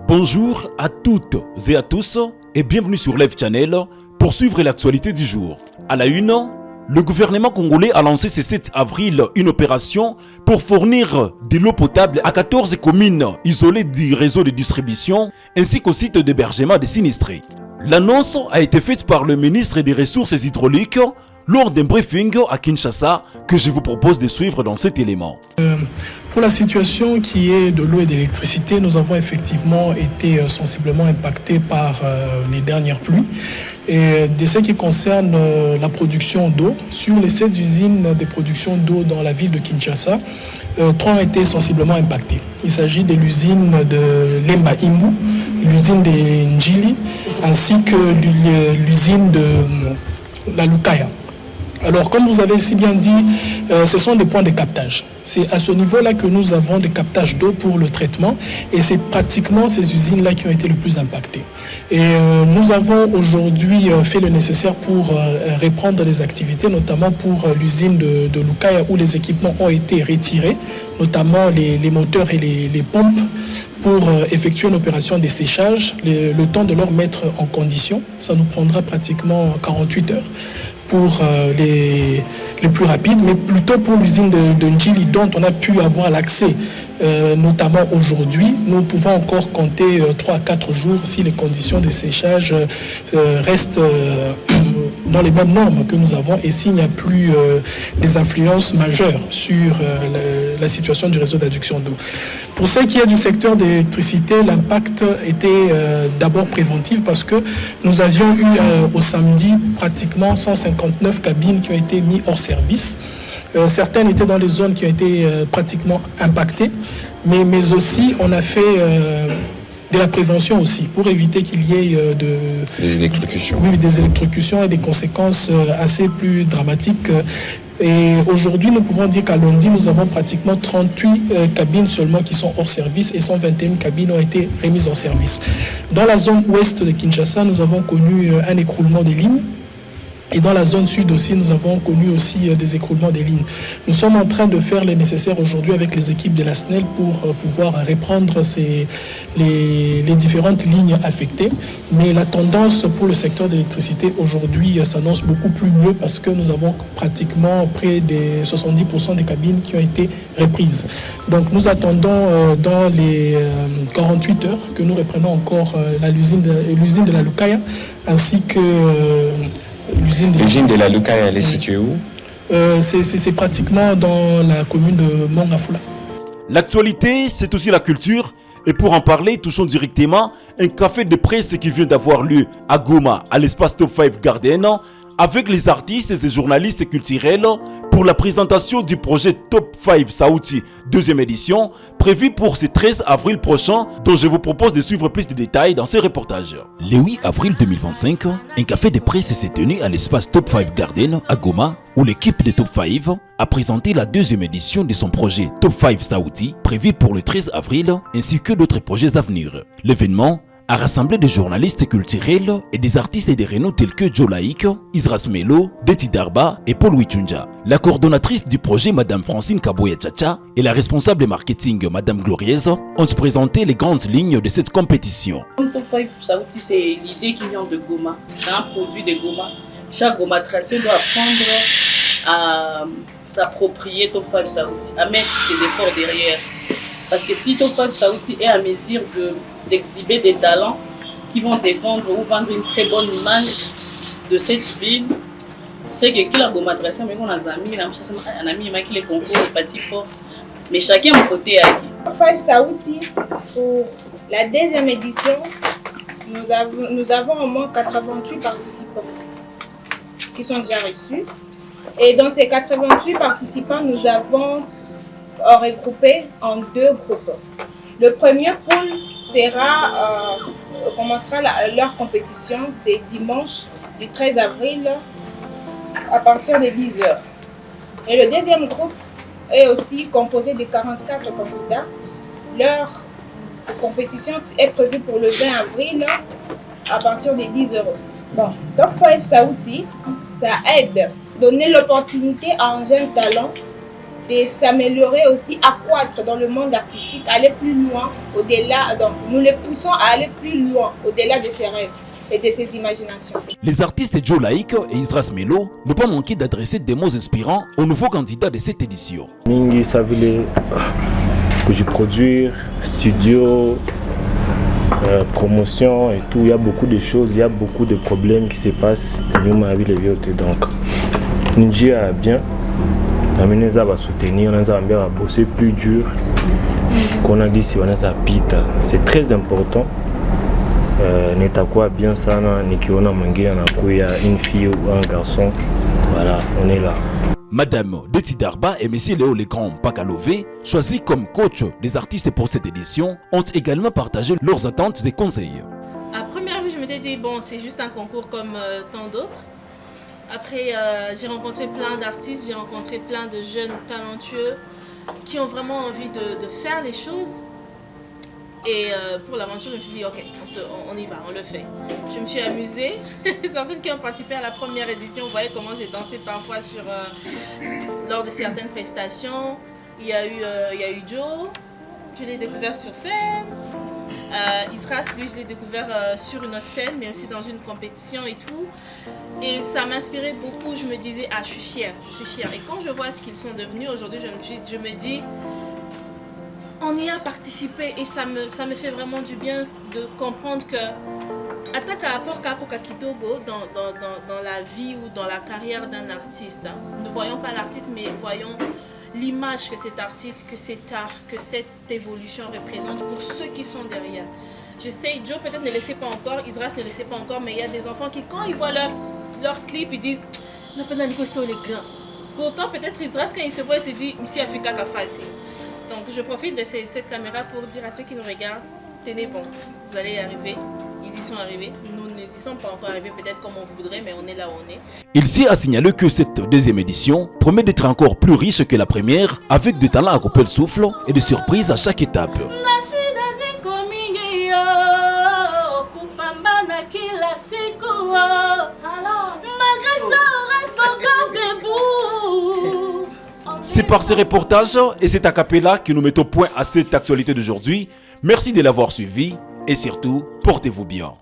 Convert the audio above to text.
Bonjour à toutes et à tous et bienvenue sur Live Channel pour suivre l'actualité du jour. À la une, le gouvernement congolais a lancé ce 7 avril une opération pour fournir de l'eau potable à 14 communes isolées du réseau de distribution ainsi qu'au site d'hébergement des sinistrés. L'annonce a été faite par le ministre des Ressources hydrauliques lors d'un briefing à Kinshasa que je vous propose de suivre dans cet élément. Pour la situation qui est de l'eau et de l'électricité, nous avons effectivement été sensiblement impactés par les dernières pluies. Et de ce qui concerne la production d'eau, sur les 7 usines de production d'eau dans la ville de Kinshasa, 3 ont été sensiblement impactées. Il s'agit de l'usine de Lemba Imbu, l'usine de Njili, ainsi que l'usine de la Lukaya. Alors, comme vous avez si bien dit, ce sont des points de captage. C'est à ce niveau-là que nous avons des captages d'eau pour le traitement et c'est pratiquement ces usines-là qui ont été le plus impactées. Et nous avons aujourd'hui fait le nécessaire pour reprendre les activités, notamment pour l'usine de Lukaya où les équipements ont été retirés, notamment les moteurs et les pompes, pour effectuer une opération de séchage, le temps de leur mettre en condition. Ça nous prendra pratiquement 48 heures. Pour les plus rapides, mais plutôt pour l'usine de Njili dont on a pu avoir l'accès, notamment aujourd'hui. Nous pouvons encore compter 3 à 4 jours si les conditions de séchage restent dans les mêmes normes que nous avons et s'il n'y a plus des influences majeures sur la situation du réseau d'adduction d'eau. Pour ce qui est du secteur de l'électricité, l'impact était d'abord préventif parce que nous avions eu au samedi pratiquement 159 cabines qui ont été mises hors service. Certaines étaient dans les zones qui ont été pratiquement impactées, mais aussi on a fait de la prévention aussi, pour éviter qu'il y ait des électrocutions. Oui, des électrocutions et des conséquences assez plus dramatiques. Et aujourd'hui, nous pouvons dire qu'à lundi, nous avons pratiquement 38 cabines seulement qui sont hors service et 121 cabines ont été remises en service. Dans la zone ouest de Kinshasa, nous avons connu un écroulement des lignes. Et dans la zone sud aussi, nous avons connu aussi des écroulements des lignes. Nous sommes en train de faire le nécessaire aujourd'hui avec les équipes de la SNEL pour pouvoir reprendre les différentes lignes affectées. Mais la tendance pour le secteur de l'électricité aujourd'hui s'annonce beaucoup plus mieux parce que nous avons pratiquement près de 70% des cabines qui ont été reprises. Donc nous attendons dans les 48 heures que nous reprenons encore l'usine de la Lukaya ainsi que... L'usine de la Lukaya, elle est située où? C'est pratiquement dans la commune de Mongafula. L'actualité, c'est aussi la culture. Et pour en parler, touchons directement un café de presse qui vient d'avoir lieu à Goma, à l'espace Top 5 Garden, avec les artistes et journalistes culturels pour la présentation du projet Top 5 Saouti 2e édition, prévu pour ce 13 avril prochain, dont je vous propose de suivre plus de détails dans ce reportage. Le 8 avril 2025, un café de presse s'est tenu à l'espace Top 5 Garden à Goma, où l'équipe de Top 5 a présenté la 2e édition de son projet Top 5 Saouti, prévu pour le 13 avril, ainsi que d'autres projets à venir. L'événement a rassemblé des journalistes culturels et des artistes de renom tels que Joe Laïk, Isras Melo, Deti Darba et Paul Wichunja. La coordonnatrice du projet, Madame Francine Kaboya Tchacha, et la responsable marketing, Madame Glorieuse, ont présenté les grandes lignes de cette compétition. Top 5 Saouti, c'est l'idée qui vient de Goma. C'est un produit de Goma. Chaque Goma tracé doit apprendre à s'approprier Top 5 Saouti, à mettre ses efforts derrière. Parce que si Top 5 Saouti est à mesure d'exhiber des talents qui vont défendre ou vendre une très bonne image de cette ville, c'est que la Goma tracé, mais on a un ami qui les concours et parti force. Mais chacun mon côté à qui. Top 5 Saouti, pour la 2e édition, nous avons au moins 88 participants qui sont déjà reçus. Et dans ces 88 participants, nous avons regroupé en 2 groupes. Le premier pool commencera leur compétition, c'est dimanche du 13 avril à partir de 10h. Et le deuxième groupe est aussi composé de 44 candidats. Leur compétition est prévue pour le 20 avril à partir de 10h aussi. Bon, Top 5 Saouti, ça aide à donner l'opportunité à un jeune talent de s'améliorer aussi, accroître dans le monde artistique, aller plus loin, au-delà. Donc, nous les poussons à aller plus loin, au-delà de ses rêves et de ses imaginations. Les artistes Joe Laïk et Isras Melo n'ont pas manqué d'adresser des mots inspirants aux nouveaux candidats de cette édition. Mingi Savile, que je produire, studio, promotion et tout, il y a beaucoup de choses, il y a beaucoup de problèmes qui se passent dans ma ville. Donc, Ninji a bien amené ça à soutenir, on a bosser plus dur qu'on a dit si on a ça pita. C'est très important. Netakuwa bien sana nikiona mwingine anakuya une fille ou un garçon, voilà, on est là. Madame Deti Darba et Monsieur Léo Legrand Pakalové, choisis comme coach des artistes pour cette édition, ont également partagé leurs attentes et conseils. À première vue, je m'étais dit, bon, c'est juste un concours comme tant d'autres. Après, j'ai rencontré plein d'artistes, j'ai rencontré plein de jeunes talentueux qui ont vraiment envie de faire les choses. Et pour l'aventure, je me suis dit, ok, on y va, on le fait. Je me suis amusée. Certaines qui ont participé à la première édition, vous voyez comment j'ai dansé parfois lors de certaines prestations. Il y a eu Joe, je l'ai découvert sur scène. Isras, lui, je l'ai découvert sur une autre scène, mais aussi dans une compétition et tout. Et ça m'inspirait beaucoup. Je me disais, ah, je suis fière. Et quand je vois ce qu'ils sont devenus aujourd'hui, je me dis, on y a participé et ça me fait vraiment du bien de comprendre que Ataka apporte Kidogo dans la vie ou dans la carrière d'un artiste. Ne voyons pas l'artiste, mais voyons l'image que cet artiste, que cet art, que cette évolution représente pour ceux qui sont derrière. Je sais, Joe peut-être ne le sait pas encore, Isras ne le sait pas encore, mais il y a des enfants qui, quand ils voient leur clip, ils disent « On n'a pas d'anniversaire les grands ». Pourtant, peut-être Isras, quand il se voit, il se dit « Ici, Africa Kafasi ». Donc, je profite de cette caméra pour dire à ceux qui nous regardent, tenez bon, vous allez y arriver. Ils y sont arrivés. Nous n'y sommes pas encore arrivés peut-être comme on voudrait, mais on est là où on est. Il s'y a signalé que cette deuxième édition promet d'être encore plus riche que la première, avec des talents à couper le souffle et des surprises à chaque étape. C'est par ces reportages et cet acapella que nous mettons point à cette actualité d'aujourd'hui. Merci de l'avoir suivi et surtout, portez-vous bien.